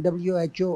WHO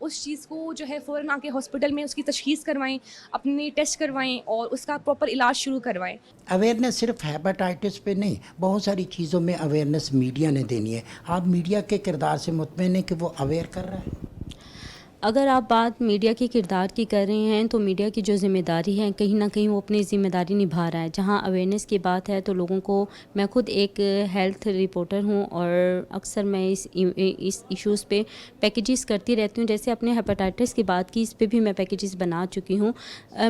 اس چیز کو جو ہے فوراً آ کے ہاسپٹل میں اس کی تشخیص کروائیں, اپنے ٹیسٹ کروائیں اور اس کا پراپر علاج شروع کروائیں. اویئرنیس صرف ہیپاٹائٹس پہ نہیں, بہت ساری چیزوں میں اویئرنیس میڈیا نے دینی ہے. آپ میڈیا کے کردار سے مطمئن ہیں کہ وہ اویئر کر رہا ہے؟ اگر آپ بات میڈیا کے کردار کی کر رہے ہیں تو میڈیا کی جو ذمہ داری ہے کہیں نہ کہیں وہ اپنی ذمہ داری نبھا رہا ہے. جہاں اویئرنیس کی بات ہے تو لوگوں کو, میں خود ایک ہیلتھ رپورٹر ہوں اور اکثر میں اس ایشوز پہ پیکیجز کرتی رہتی ہوں. جیسے اپنے ہیپاٹائٹس کی بات کی, اس پہ بھی میں پیکیجز بنا چکی ہوں.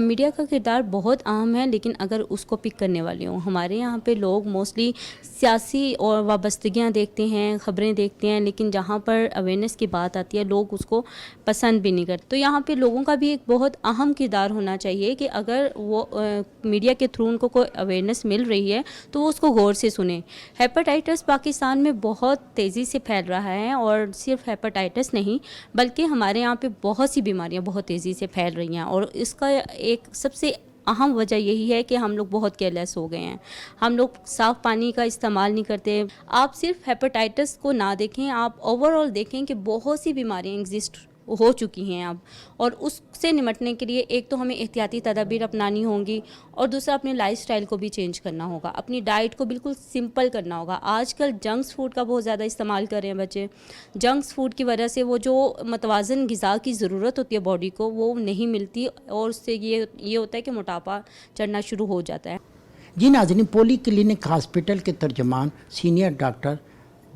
میڈیا کا کردار بہت اہم ہے, لیکن اگر اس کو پک کرنے والے ہوں. ہمارے یہاں پہ لوگ موسٹلی سیاسی اور وابستگیاں دیکھتے ہیں, خبریں دیکھتے ہیں, لیکن جہاں پر اویئرنیس کی بات آتی ہے لوگ اس کو پسند بھی نہیں کرتے. تو یہاں پہ لوگوں کا بھی ایک بہت اہم کردار ہونا چاہیے کہ اگر وہ میڈیا کے تھرو ان کو کوئی اویئرنیس مل رہی ہے تو وہ اس کو غور سے سنیں. ہیپاٹائٹس پاکستان میں بہت تیزی سے پھیل رہا ہے, اور صرف ہیپاٹائٹس نہیں بلکہ ہمارے یہاں پہ بہت سی بیماریاں بہت تیزی سے پھیل رہی ہیں, اور اس کا ایک سب سے اہم وجہ یہی ہے کہ ہم لوگ بہت کیئرلیس ہو گئے ہیں. ہم لوگ صاف پانی کا استعمال نہیں کرتے. آپ صرف ہیپاٹائٹس کو نہ دیکھیں, آپ اوور آل دیکھیں کہ بہت سی بیماریاں ایگزسٹ ہو چکی ہیں اب, اور اس سے نمٹنے کے لیے ایک تو ہمیں احتیاطی تدابیر اپنانی ہوں گی, اور دوسرا اپنے لائف سٹائل کو بھی چینج کرنا ہوگا, اپنی ڈائٹ کو بالکل سمپل کرنا ہوگا. آج کل جنکس فوڈ کا بہت زیادہ استعمال کر رہے ہیں بچے. جنکس فوڈ کی وجہ سے وہ جو متوازن غذا کی ضرورت ہوتی ہے باڈی کو وہ نہیں ملتی, اور اس سے یہ ہوتا ہے کہ موٹاپا چڑھنا شروع ہو جاتا ہے. جی ناظرین, پولی کلینک ہاسپٹل کے ترجمان سینئر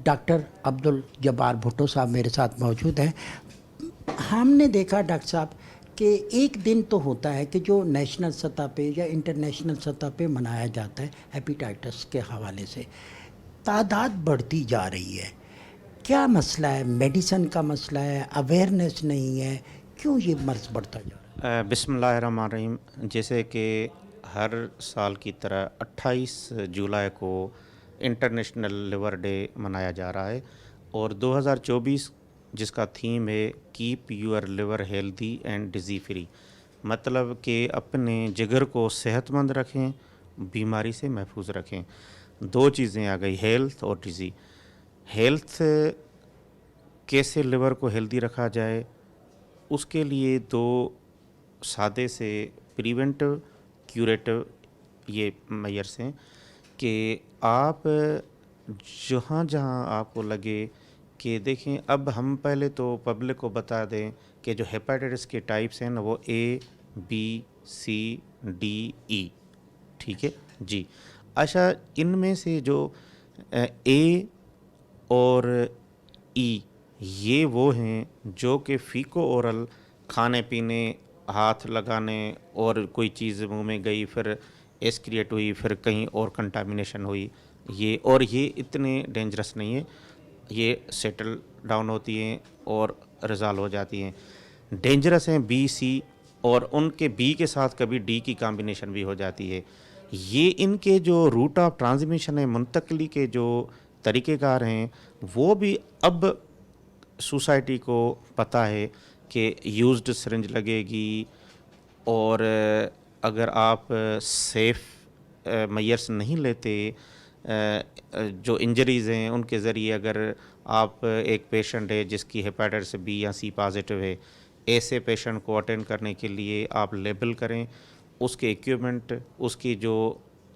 ڈاکٹر عبدالجبار بھٹو صاحب میرے ساتھ موجود ہیں. ہم نے دیکھا ڈاکٹر صاحب کہ ایک دن تو ہوتا ہے کہ جو نیشنل سطح پہ یا انٹرنیشنل سطح پہ منایا جاتا ہے ہیپیٹائٹس کے حوالے سے, تعداد بڑھتی جا رہی ہے. کیا مسئلہ ہے؟ میڈیسن کا مسئلہ ہے, اویئرنیس نہیں ہے, کیوں یہ مرض بڑھتا جا رہا ہے؟ بسم اللہ الرحمن الرحیم. جیسے کہ ہر سال کی طرح 28 جولائی کو انٹرنیشنل لیور ڈے منایا جا رہا ہے, اور 2024 جس کا تھیم ہے keep your liver healthy and disease free, مطلب کہ اپنے جگر کو صحت مند رکھیں, بیماری سے محفوظ رکھیں. دو چیزیں آ گئی, ہیلتھ اور ڈیزیز. ہیلتھ کیسے لیور کو ہیلدی رکھا جائے, اس کے لیے دو سادے سے پریونٹو کیوریٹو یہ میئرس ہیں کہ آپ جہاں جہاں آپ کو لگے کہ دیکھیں, اب ہم پہلے تو پبلک کو بتا دیں کہ جو ہیپاٹائٹس کے ٹائپس ہیں نا وہ A B C D E, ٹھیک ہے جی. اچھا, ان میں سے جو A اور E یہ وہ ہیں جو کہ فیکو اورل, کھانے پینے, ہاتھ لگانے اور کوئی چیز منہ میں گئی پھر ایسکریٹ ہوئی, پھر کہیں اور کنٹامینیشن ہوئی, یہ اتنے ڈینجرس نہیں ہے, یہ سیٹل ڈاؤن ہوتی ہیں اور ریزالو ہو جاتی ہیں. ڈینجرس ہیں B C, اور ان کے B کے ساتھ کبھی D کی کامبینیشن بھی ہو جاتی ہے. یہ ان کے جو روٹ آف ٹرانسمیشن ہے, منتقلی کے جو طریقہ کار ہیں, وہ بھی اب سوسائٹی کو پتہ ہے کہ یوزڈ سرنج لگے گی, اور اگر آپ سیف میئرس نہیں لیتے, جو انجریز ہیں ان کے ذریعے, اگر آپ ایک پیشنٹ ہے جس کی ہیپاٹائٹس B یا C پازیٹیو ہے, ایسے پیشنٹ کو اٹینڈ کرنے کے لیے آپ لیبل کریں, اس کے ایکوپمنٹ, اس کی جو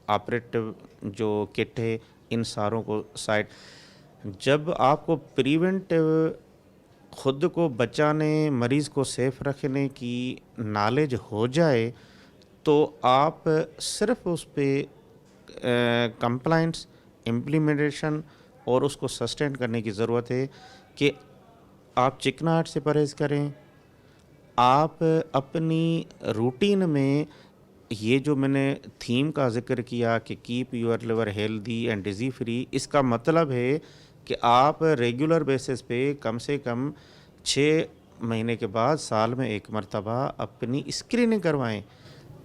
آپریٹو جو کٹ ہے, ان ساروں کو سائڈ. جب آپ کو پریونٹیو خود کو بچانے, مریض کو سیف رکھنے کی نالج ہو جائے تو آپ صرف اس پہ کمپلائنس, امپلیمنٹیشن اور اس کو سسٹین کرنے کی ضرورت ہے کہ آپ چکناہٹ سے پرہیز کریں. آپ اپنی روٹین میں یہ جو میں نے تھیم کا ذکر کیا کہ keep your liver healthy and disease free, اس کا مطلب ہے کہ آپ ریگولر بیسس پہ کم سے کم 6 مہینے کے بعد سال میں ایک مرتبہ اپنی اسکریننگ کروائیں.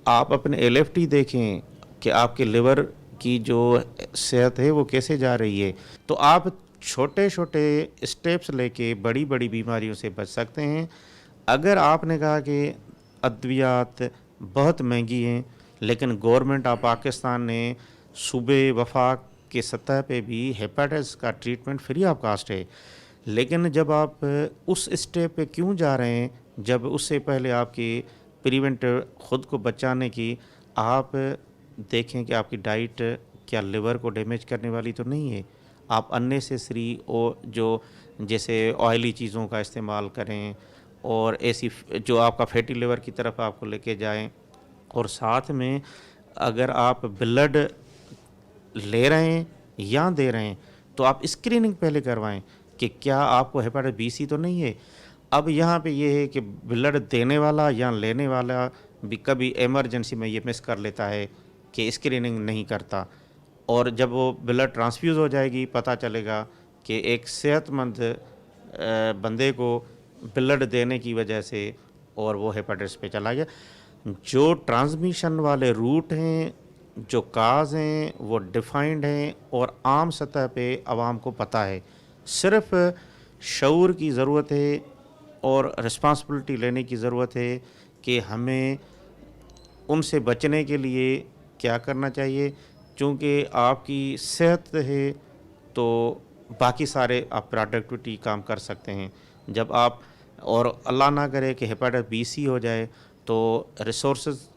آپ اپنے LFT دیکھیں کہ آپ کے لیور کی جو صحت ہے وہ کیسے جا رہی ہے, تو آپ چھوٹے چھوٹے اسٹیپس لے کے بڑی بڑی بیماریوں سے بچ سکتے ہیں. اگر آپ نے کہا کہ ادویات بہت مہنگی ہیں, لیکن گورنمنٹ آف پاکستان نے صوبے وفاق کے سطح پہ بھی ہیپاٹائٹس کا ٹریٹمنٹ فری آف کاسٹ ہے. لیکن جب آپ اس اسٹیپ پہ کیوں جا رہے ہیں جب اس سے پہلے آپ کی پریونٹ خود کو بچانے کی آپ دیکھیں کہ آپ کی ڈائٹ کیا لیور کو ڈیمیج کرنے والی تو نہیں ہے. آپ اننیسیسری اور جو جیسے آئلی چیزوں کا استعمال کریں اور ایسی جو آپ کا فیٹی لیور کی طرف آپ کو لے کے جائیں. اور ساتھ میں اگر آپ بلڈ لے رہے ہیں یا دے رہے ہیں تو آپ اسکریننگ پہلے کروائیں کہ کیا آپ کو ہیپاٹائٹس بی سی تو نہیں ہے. اب یہاں پہ یہ ہے کہ بلڈ دینے والا یا لینے والا بھی کبھی ایمرجنسی میں یہ مس کر لیتا ہے کہ اسکریننگ نہیں کرتا, اور جب وہ بلڈ ٹرانسفیوز ہو جائے گی پتہ چلے گا کہ ایک صحت مند بندے کو بلڈ دینے کی وجہ سے اور وہ ہیپاٹائٹس پہ چلا گیا. جو ٹرانسمیشن والے روٹ ہیں, جو کاز ہیں, وہ ڈیفائنڈ ہیں اور عام سطح پہ عوام کو پتہ ہے. صرف شعور کی ضرورت ہے اور رسپانسبلٹی لینے کی ضرورت ہے کہ ہمیں ان سے بچنے کے لیے کیا کرنا چاہیے. چونکہ آپ کی صحت ہے تو باقی سارے آپ پروڈکٹیوٹی کام کر سکتے ہیں. جب آپ اور اللہ نہ کرے کہ ہیپاٹائٹس بی سی ہو جائے تو ریسورسز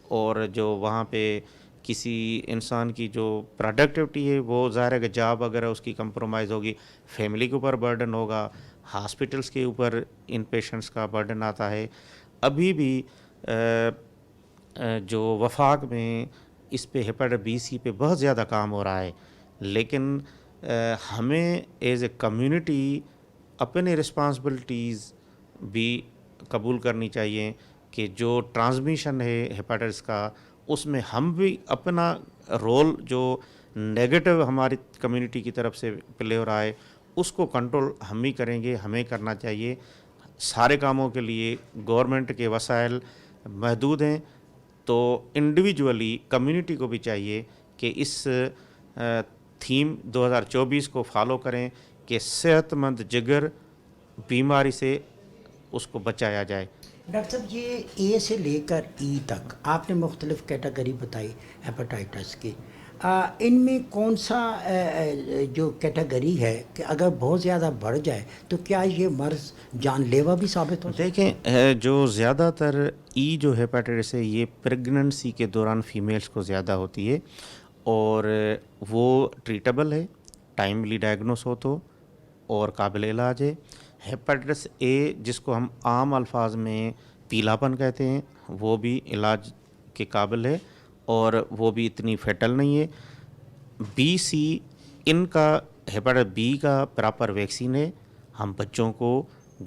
اور جو وہاں پہ کسی انسان کی جو پروڈکٹیوٹی ہے وہ ظاہر ہے کہ جاب وغیرہ اس کی کمپرومائز ہوگی, فیملی کے اوپر برڈن ہوگا, ہاسپٹلس کے اوپر ان پیشنٹس کا برڈن آتا ہے. ابھی بھی جو وفاق میں اس پہ ہیپاٹائٹس بی سی پہ بہت زیادہ کام ہو رہا ہے, لیکن ہمیں ایز اے کمیونٹی اپنے رسپانسبلٹیز بھی قبول کرنی چاہیے کہ جو ٹرانسمیشن ہے ہیپاٹائٹس کا اس میں ہم بھی اپنا رول جو نیگیٹو ہماری کمیونٹی کی طرف سے پلے ہو رہا ہے اس کو کنٹرول ہم ہی کریں گے, ہمیں کرنا چاہیے. سارے کاموں کے لیے گورنمنٹ کے وسائل محدود ہیں تو انڈیویجولی کمیونٹی کو بھی چاہیے کہ اس تھیم 2024 کو فالو کریں کہ صحت مند جگر بیماری سے اس کو بچایا جائے. ڈاکٹر صاحب یہ اے سے لے کر ای تک آپ نے مختلف کیٹیگری بتائی ہیپاٹائٹس کی, ان میں کون سا جو کیٹیگری ہے کہ اگر بہت زیادہ بڑھ جائے تو کیا یہ مرض جان لیوا بھی ثابت ہو سکتا ہے؟ دیکھیں جو زیادہ تر ای جو ہیپاٹائٹس ہے یہ پریگننسی کے دوران فیمیلز کو زیادہ ہوتی ہے اور وہ ٹریٹیبل ہے, ٹائملی ڈائگنوس ہو تو اور قابل علاج ہے. ہیپاٹائٹس اے جس کو ہم عام الفاظ میں پیلاپن کہتے ہیں وہ بھی علاج کے قابل ہے اور وہ بھی اتنی فیٹل نہیں ہے. بی سی ان کا ہیپاٹائٹس بی کا پراپر ویکسین ہے. ہم بچوں کو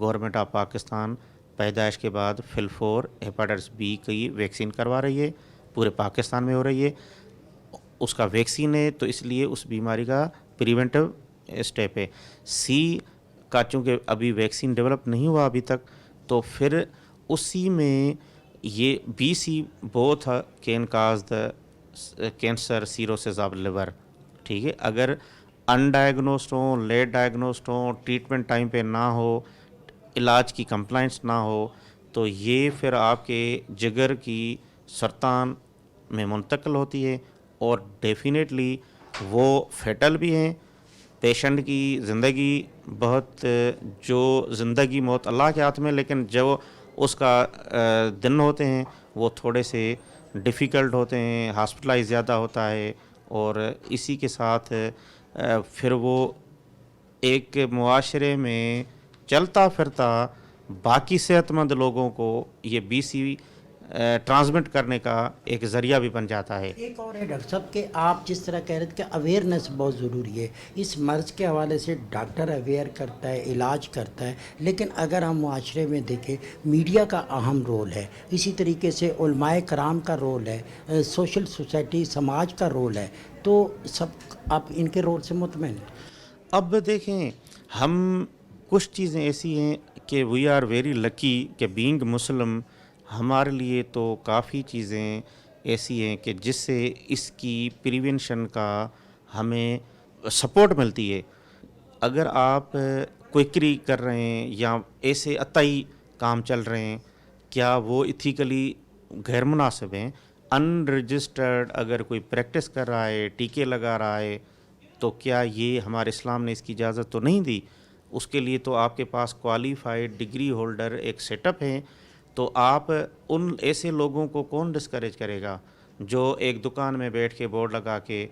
گورنمنٹ آف پاکستان پیدائش کے بعد فل4 ہیپاٹائٹس بی کی ویکسین کروا رہی ہے, پورے پاکستان میں ہو رہی ہے. اس کا ویکسین ہے تو اس لیے اس بیماری کا پریونٹیو اسٹیپ ہے. سی کا چونکہ ابھی ویکسین ڈیولپ نہیں ہوا ابھی تک تو پھر اسی میں یہ B C both can cause the cancer cirrhosis of liver. ٹھیک ہے, اگر ان ڈائگنوسڈ ہوں, لیٹ ڈائگنوسڈ ہوں, ٹریٹمنٹ ٹائم پہ نہ ہو, علاج کی کمپلائنس نہ ہو تو یہ پھر آپ کے جگر کی سرطان میں منتقل ہوتی ہے اور ڈیفینیٹلی وہ فیٹل بھی ہیں. پیشنٹ کی زندگی بہت جو زندگی موت اللہ کے ہاتھ میں, لیکن جو اس کا دن ہوتے ہیں وہ تھوڑے سے ڈیفیکلٹ ہوتے ہیں, ہاسپٹلائز زیادہ ہوتا ہے اور اسی کے ساتھ پھر وہ ایک معاشرے میں چلتا پھرتا باقی صحت مند لوگوں کو یہ بی سی ٹرانسمٹ کرنے کا ایک ذریعہ بھی بن جاتا ہے. ایک اور ہے ڈاکٹر صاحب کہ آپ جس طرح کہہ رہے تھے کہ اویئرنیس بہت ضروری ہے, اس مرض کے حوالے سے ڈاکٹر اویئر کرتا ہے, علاج کرتا ہے, لیکن اگر ہم معاشرے میں دیکھیں میڈیا کا اہم رول ہے, اسی طریقے سے علماء کرام کا رول ہے, سوشل سوسائٹی سماج کا رول ہے, تو سب آپ ان کے رول سے مطمئن ہیں؟ اب دیکھیں ہم کچھ چیزیں ایسی ہیں کہ وی آر ویری لکی کہ بینگ مسلم ہمارے لیے تو کافی چیزیں ایسی ہیں کہ جس سے اس کی پریونشن کا ہمیں سپورٹ ملتی ہے. اگر آپ کوئکری کر رہے ہیں یا ایسے عطائی کام چل رہے ہیں کیا وہ ایتھیکلی غیر مناسب ہیں؟ ان رجسٹرڈ اگر کوئی پریکٹس کر رہا ہے, ٹیکے لگا رہا ہے تو کیا یہ ہمارے اسلام نے اس کی اجازت تو نہیں دی؟ اس کے لیے تو آپ کے پاس کوالیفائڈ ڈگری ہولڈر ایک سیٹ اپ ہیں. تو آپ ان ایسے لوگوں کو کون ڈسکریج کرے گا جو ایک دکان میں بیٹھ کے بورڈ لگا کے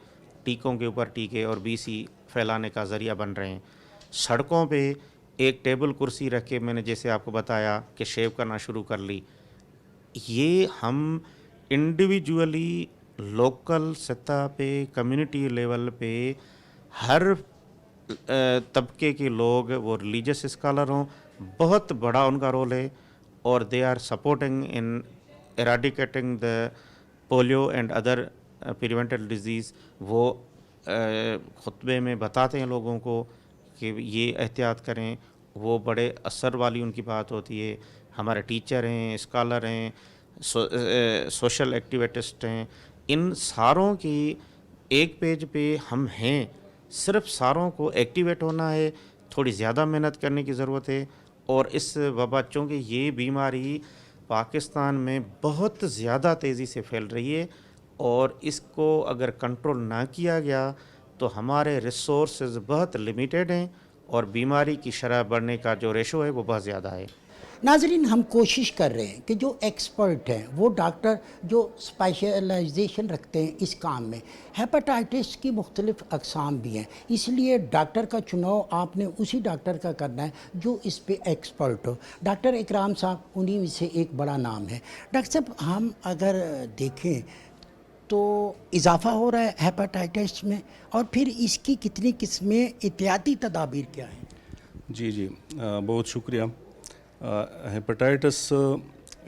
ٹیکوں کے اوپر ٹیکے اور BC پھیلانے کا ذریعہ بن رہے ہیں. سڑکوں پہ ایک ٹیبل کرسی رکھ کے میں نے جیسے آپ کو بتایا کہ شیو کرنا شروع کر لی. یہ ہم انڈیویجولی لوکل سطح پہ کمیونٹی لیول پہ ہر طبقے کے لوگ، وہ ریلیجس اسکالر ہوں، بہت بڑا ان کا رول ہے. اور they are supporting in eradicating the polio and other preventable disease. وہ خطبے میں بتاتے ہیں لوگوں کو کہ یہ احتیاط کریں. وہ بڑے اثر والی ان کی بات ہوتی ہے. ہمارے ٹیچر ہیں، اسکالر ہیں، سوشل ایکٹیویسٹ ہیں، ان ساروں کی ایک پیج پہ ہم ہیں. صرف ساروں کو ایکٹیویٹ ہونا ہے، تھوڑی زیادہ محنت کرنے کی ضرورت ہے. اور اس وبا، چونکہ یہ بیماری پاکستان میں بہت زیادہ تیزی سے پھیل رہی ہے اور اس کو اگر کنٹرول نہ کیا گیا تو ہمارے ریسورسز بہت لمیٹیڈ ہیں اور بیماری کی شرح بڑھنے کا جو ریشو ہے وہ بہت زیادہ ہے. ناظرین، ہم کوشش کر رہے ہیں کہ جو ایکسپرٹ ہیں، وہ ڈاکٹر جو اسپیشلائزیشن رکھتے ہیں اس کام میں، ہیپاٹائٹس کی مختلف اقسام بھی ہیں، اس لیے ڈاکٹر کا چناؤ آپ نے اسی ڈاکٹر کا کرنا ہے جو اس پہ ایکسپرٹ ہو. ڈاکٹر اکرام صاحب انہی میں سے ایک بڑا نام ہے. ڈاکٹر صاحب، ہم اگر دیکھیں تو اضافہ ہو رہا ہے ہیپاٹائٹس میں، اور پھر اس کی کتنی قسمیں، احتیاطی تدابیر کیا ہیں؟ جی بہت شکریہ. ہیپاٹائٹس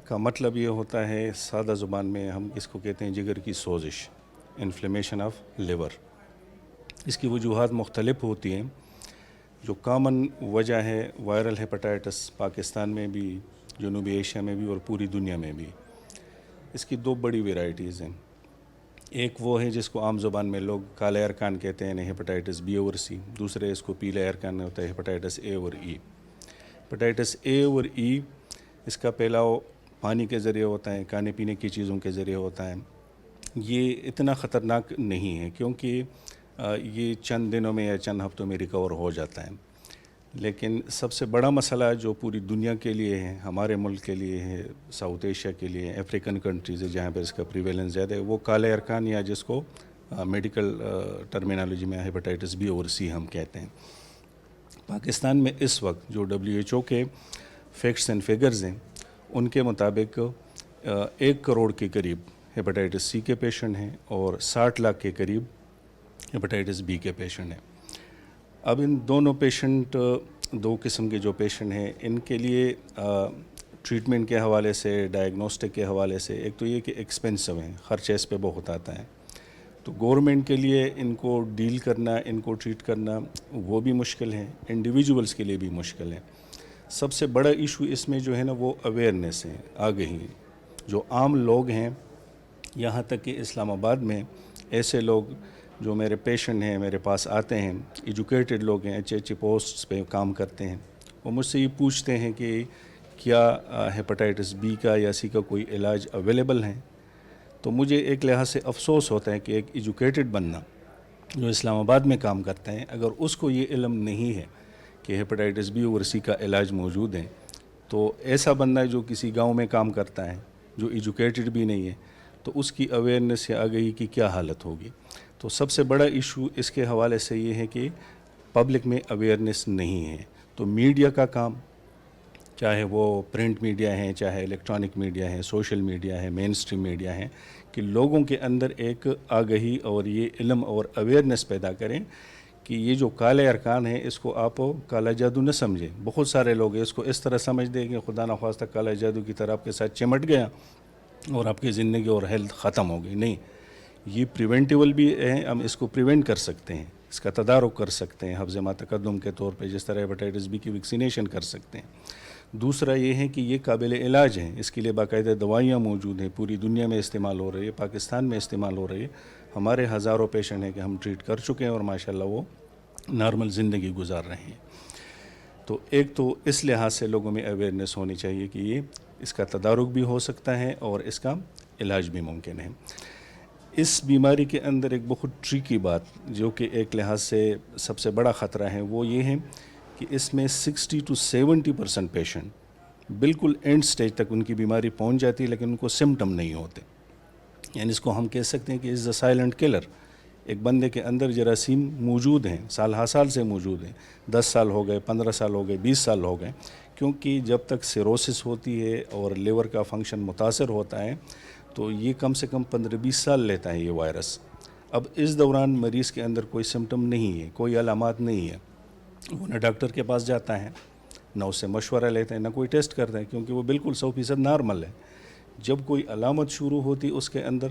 کا مطلب یہ ہوتا ہے، سادہ زبان میں ہم اس کو کہتے ہیں جگر کی سوزش، انفلیمیشن آف لیور. اس کی وجوہات مختلف ہوتی ہیں. جو کامن وجہ ہے وائرل ہیپاٹائٹس، پاکستان میں بھی، جنوبی ایشیا میں بھی اور پوری دنیا میں بھی. اس کی دو بڑی ویرائٹیز ہیں. ایک وہ ہے جس کو عام زبان میں لوگ کالے ارکان کہتے ہیں، ہیپاٹائٹس B اور C. دوسرے اس کو پیلے ارکان ہوتا ہے، ہیپاٹائٹس A اور E. ہیپاٹائٹس A اور E اس کا پھیلاؤ پانی کے ذریعے ہوتا ہے، کھانے پینے کی چیزوں کے ذریعے ہوتا ہے. یہ اتنا خطرناک نہیں ہے کیونکہ یہ چند دنوں میں یا چند ہفتوں میں ریکور ہو جاتا ہے. لیکن سب سے بڑا مسئلہ جو پوری دنیا کے لیے ہے، ہمارے ملک کے لیے ہے، ساؤتھ ایشیا کے لیے، افریقن کنٹریز ہے جہاں پر اس کا پریویلنس زیادہ ہے، وہ کالے ارکان، یا جس کو میڈیکل ٹرمینالوجی میں ہیپاٹائٹس B اور C ہم کہتے ہیں. پاکستان میں اس وقت جو WHO کے فیکٹس اینڈ فگرز ہیں ان کے مطابق 1 کروڑ کے قریب ہیپاٹائٹس C کے پیشنٹ ہیں اور 60 لاکھ کے قریب ہیپاٹائٹس B کے پیشنٹ ہیں. اب ان دونوں پیشنٹ، دو قسم کے جو پیشنٹ ہیں، ان کے لیے ٹریٹمنٹ کے حوالے سے، ڈائگنوسٹک کے حوالے سے، ایک تو یہ کہ ایکسپینسو ہیں، خرچہ اس پہ بہت آتا ہے. تو گورنمنٹ کے لیے ان کو ڈیل کرنا، ان کو ٹریٹ کرنا وہ بھی مشکل ہے، انڈیویجولز کے لیے بھی مشکل ہے. سب سے بڑا ایشو اس میں جو ہے نا وہ اویئرنیس ہے، آگہی. جو عام لوگ ہیں، یہاں تک کہ اسلام آباد میں ایسے لوگ جو میرے پیشنٹ ہیں، میرے پاس آتے ہیں، ایجوکیٹڈ لوگ ہیں، اچھے پوسٹس پہ کام کرتے ہیں، وہ مجھ سے یہ پوچھتے ہیں کہ کیا ہیپاٹائٹس B کا یا C کا کوئی علاج اویلیبل ہے. تو مجھے ایک لحاظ سے افسوس ہوتا ہے کہ ایک ایجوکیٹڈ بندہ جو اسلام آباد میں کام کرتا ہے، اگر اس کو یہ علم نہیں ہے کہ ہیپاٹائٹس B اور C کا علاج موجود ہے، تو ایسا بندہ جو کسی گاؤں میں کام کرتا ہے، جو ایجوکیٹڈ بھی نہیں ہے، تو اس کی اویئرنیس یا آگہی کی کیا حالت ہوگی. تو سب سے بڑا ایشو اس کے حوالے سے یہ ہے کہ پبلک میں اویئرنیس نہیں ہے. تو میڈیا کا کام، چاہے وہ پرنٹ میڈیا ہے، چاہے الیکٹرانک میڈیا ہے، سوشل میڈیا ہے، مین اسٹریم میڈیا ہے، کہ لوگوں کے اندر ایک آگہی اور یہ علم اور اویئرنیس پیدا کریں کہ یہ جو کالے ارکان ہیں اس کو آپ کالا جادو نہ سمجھیں. بہت سارے لوگ اس کو اس طرح سمجھ دیں کہ خدا نخواستہ کالا جادو کی طرح آپ کے ساتھ چمٹ گیا اور آپ کی زندگی اور ہیلتھ ختم ہو گئی. نہیں، یہ پریونٹیبل بھی ہے، ہم اس کو پریونٹ کر سکتے ہیں، اس کا تدارک کر سکتے ہیں حفظ ما تقدم کے طور پہ، جس طرح ہیپاٹائٹس B کی ویکسینیشن کر سکتے ہیں. دوسرا یہ ہے کہ یہ قابل علاج ہیں، اس کے لیے باقاعدہ دوائیاں موجود ہیں، پوری دنیا میں استعمال ہو رہی ہے، پاکستان میں استعمال ہو رہی ہے. ہمارے ہزاروں پیشنٹ ہیں کہ ہم ٹریٹ کر چکے ہیں اور ماشاءاللہ وہ نارمل زندگی گزار رہے ہیں. تو ایک تو اس لحاظ سے لوگوں میں اویئرنیس ہونی چاہیے کہ یہ اس کا تدارک بھی ہو سکتا ہے اور اس کا علاج بھی ممکن ہے. اس بیماری کے اندر ایک بہت ٹریکی بات جو کہ ایک لحاظ سے سب سے بڑا خطرہ ہے وہ یہ ہے کہ اس میں 60 to 70% پیشنٹ بالکل اینڈ سٹیج تک ان کی بیماری پہنچ جاتی ہے لیکن ان کو سمٹم نہیں ہوتے. یعنی اس کو ہم کہہ سکتے ہیں کہ از اے سائلنٹ کلر. ایک بندے کے اندر جراثیم موجود ہیں، سال ہر سال سے موجود ہیں، 10 سال ہو گئے، 15 سال ہو گئے، 20 سال ہو گئے، کیونکہ جب تک سیروسس ہوتی ہے اور لیور کا فنکشن متاثر ہوتا ہے تو یہ کم سے کم 15-20 سال لیتا ہے یہ وائرس. اب اس دوران مریض کے اندر کوئی سمٹم نہیں ہے، کوئی علامات نہیں ہے، وہ نہ ڈاکٹر کے پاس جاتا ہے، نہ اس سے مشورہ لیتے ہیں، نہ کوئی ٹیسٹ کرتا ہے، کیونکہ وہ بالکل 100% نارمل ہے. جب کوئی علامت شروع ہوتی اس کے اندر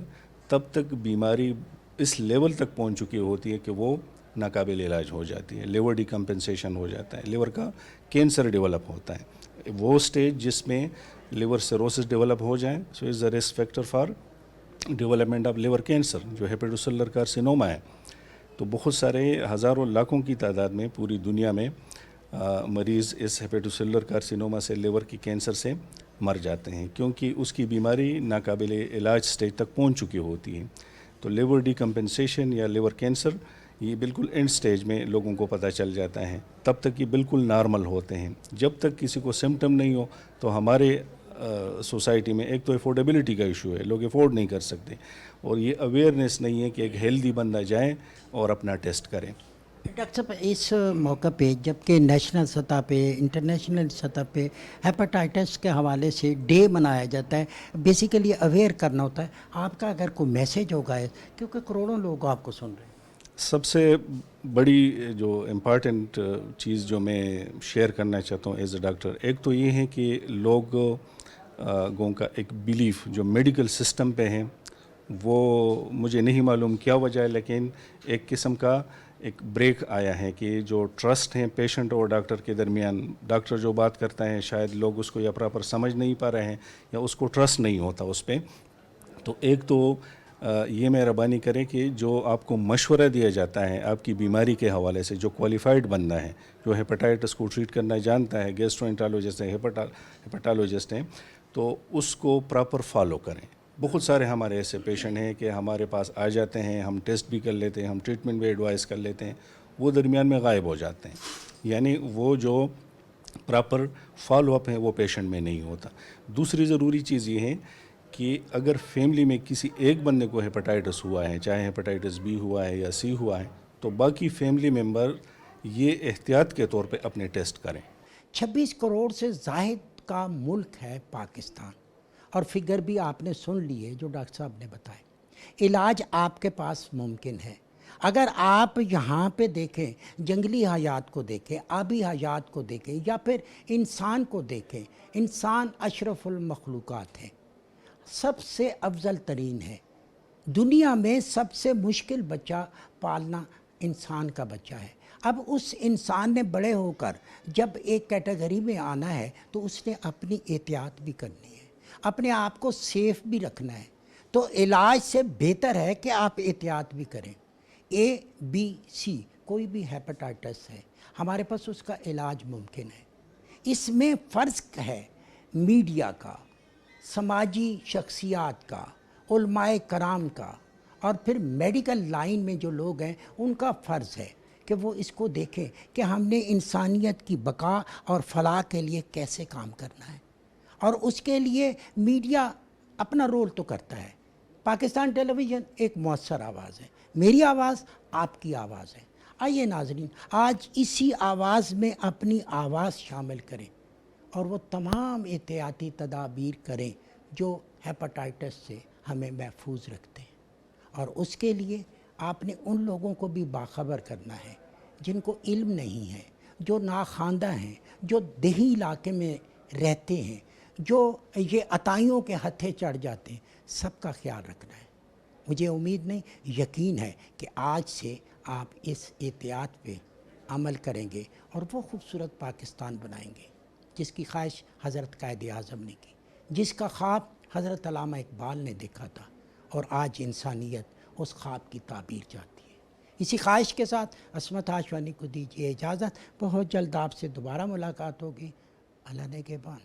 تب تک بیماری اس لیول تک پہنچ چکی ہوتی ہے کہ وہ ناقابل علاج ہو جاتی ہے، لیور ڈیکمپنسیشن ہو جاتا ہے، لیور کا کینسر ڈیولپ ہوتا ہے. وہ سٹیج جس میں لیور سیروسس ڈیولپ ہو جائیں، so is the risk factor for development of liver cancer جو ہیپیٹوسیلر کارسینوما ہے. تو بہت سارے ہزاروں لاکھوں کی تعداد میں پوری دنیا میں مریض اس ہیپیٹوسیلر کارسینوما سے، لیور کی کینسر سے مر جاتے ہیں کیونکہ اس کی بیماری ناقابل علاج سٹیج تک پہنچ چکی ہوتی ہے. تو لیور ڈیکمپنسیشن یا لیور کینسر یہ بالکل اینڈ سٹیج میں لوگوں کو پتہ چل جاتا ہے، تب تک یہ بالکل نارمل ہوتے ہیں. جب تک کسی کو سمٹم نہیں ہو تو ہمارے سوسائٹی میں ایک تو افورڈیبلٹی کا ایشو ہے، لوگ افورڈ نہیں کر سکتے، اور یہ اویئرنیس نہیں ہے کہ ایک ہیلدی بندہ جائیں اور اپنا ٹیسٹ کریں. ڈاکٹر صاحب اس موقع پہ جبکہ نیشنل سطح پہ انٹرنیشنل سطح پہ ہیپاٹائٹس کے حوالے سے ڈے منایا جاتا ہے، بیسیکلی اویئر کرنا ہوتا ہے، آپ کا اگر کوئی میسیج ہوگا ہے کیونکہ کروڑوں لوگ آپ کو سن رہے ہیں. سب سے بڑی جو امپارٹنٹ چیز جو میں شیئر کرنا چاہتا ہوں ایز اے ڈاکٹر، ایک تو یہ ہے کہ لوگوں کا ایک بیلیف جو میڈیکل سسٹم پہ ہے، وہ مجھے نہیں معلوم کیا وجہ ہے، لیکن ایک قسم کا ایک بریک آیا ہے کہ جو ٹرسٹ ہیں پیشنٹ اور ڈاکٹر کے درمیان، ڈاکٹر جو بات کرتا ہے شاید لوگ اس کو یا پراپر سمجھ نہیں پا رہے ہیں یا اس کو ٹرسٹ نہیں ہوتا اس پہ. تو ایک تو یہ مہربانی کریں کہ جو آپ کو مشورہ دیا جاتا ہے آپ کی بیماری کے حوالے سے، جو کوالیفائڈ بندہ ہے، جو ہیپاٹائٹس کو ٹریٹ کرنا جانتا ہے، گیسٹرو انٹرالوجسٹ ہے، ہیپاٹالوجسٹ ہیں، تو اس کو پراپر فالو کریں. بہت سارے ہمارے ایسے پیشنٹ ہیں کہ ہمارے پاس آ جاتے ہیں، ہم ٹیسٹ بھی کر لیتے ہیں، ہم ٹریٹمنٹ بھی ایڈوائز کر لیتے ہیں، وہ درمیان میں غائب ہو جاتے ہیں. یعنی وہ جو پراپر فالو اپ ہے وہ پیشنٹ میں نہیں ہوتا. دوسری ضروری چیز یہ ہے کہ اگر فیملی میں کسی ایک بندے کو ہیپاٹائٹس ہوا ہے، چاہے ہیپاٹائٹس بی ہوا ہے یا سی ہوا ہے، تو باقی فیملی ممبر یہ احتیاط کے طور پہ اپنے ٹیسٹ کریں. 26 کروڑ سے زائد کا ملک ہے پاکستان، اور فگر بھی آپ نے سن لی ہے جو ڈاکٹر صاحب نے بتائے. علاج آپ کے پاس ممکن ہے. اگر آپ یہاں پہ دیکھیں، جنگلی حیات کو دیکھیں، آبی حیات کو دیکھیں، یا پھر انسان کو دیکھیں، انسان اشرف المخلوقات ہے، سب سے افضل ترین ہے. دنیا میں سب سے مشکل بچہ پالنا انسان کا بچہ ہے. اب اس انسان نے بڑے ہو کر جب ایک کیٹیگری میں آنا ہے تو اس نے اپنی احتیاط بھی کرنی ہے، اپنے آپ کو سیف بھی رکھنا ہے. تو علاج سے بہتر ہے کہ آپ احتیاط بھی کریں. ABC کوئی بھی ہیپاٹائٹس ہے، ہمارے پاس اس کا علاج ممکن ہے. اس میں فرض ہے میڈیا کا، سماجی شخصیات کا، علماء کرام کا، اور پھر میڈیکل لائن میں جو لوگ ہیں ان کا فرض ہے کہ وہ اس کو دیکھیں کہ ہم نے انسانیت کی بقا اور فلاح کے لیے کیسے کام کرنا ہے. اور اس کے لیے میڈیا اپنا رول تو کرتا ہے. پاکستان ٹیلی ویژن ایک مؤثر آواز ہے، میری آواز آپ کی آواز ہے. آئیے ناظرین، آج اسی آواز میں اپنی آواز شامل کریں اور وہ تمام احتیاطی تدابیر کریں جو ہیپاٹائٹس سے ہمیں محفوظ رکھتے ہیں. اور اس کے لیے آپ نے ان لوگوں کو بھی باخبر کرنا ہے جن کو علم نہیں ہے، جو ناخواندہ ہیں، جو دیہی علاقے میں رہتے ہیں، جو یہ عطائیوں کے ہتھے چڑھ جاتے ہیں. سب کا خیال رکھنا ہے. مجھے امید نہیں، یقین ہے کہ آج سے آپ اس احتیاط پہ عمل کریں گے اور وہ خوبصورت پاکستان بنائیں گے جس کی خواہش حضرت قائد اعظم نے کی، جس کا خواب حضرت علامہ اقبال نے دیکھا تھا، اور آج انسانیت اس خواب کی تعبیر چاہتی ہے. اسی خواہش کے ساتھ عصمت ہاشمی کو دیجیے اجازت. بہت جلد آپ سے دوبارہ ملاقات ہوگی. اللہ نگہبان.